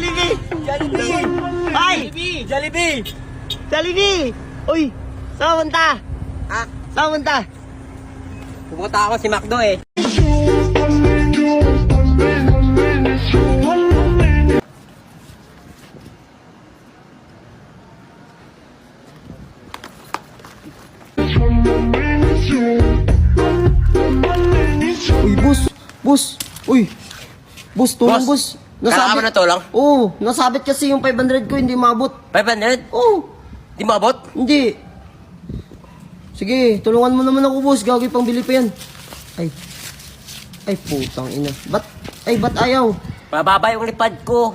Jollibee! Jollibee! Ay! Jollibee! Jollibee! Uy! Saan punta? Saan punta? Pupunta ako si Macdo eh. Uy, boss! Boss! Uy! Boss, tulong boss! Kailangan mo na tulong? Oo, nasabit kasi yung 500 ko, hindi maabot. 500? Oo, Di maabot? hindi. Sige, tulungan mo naman ako, boss. Gagawin pang bili pa yan. Ay. Ay, putang ina. Ba't ayaw? Mababa yung lipad ko.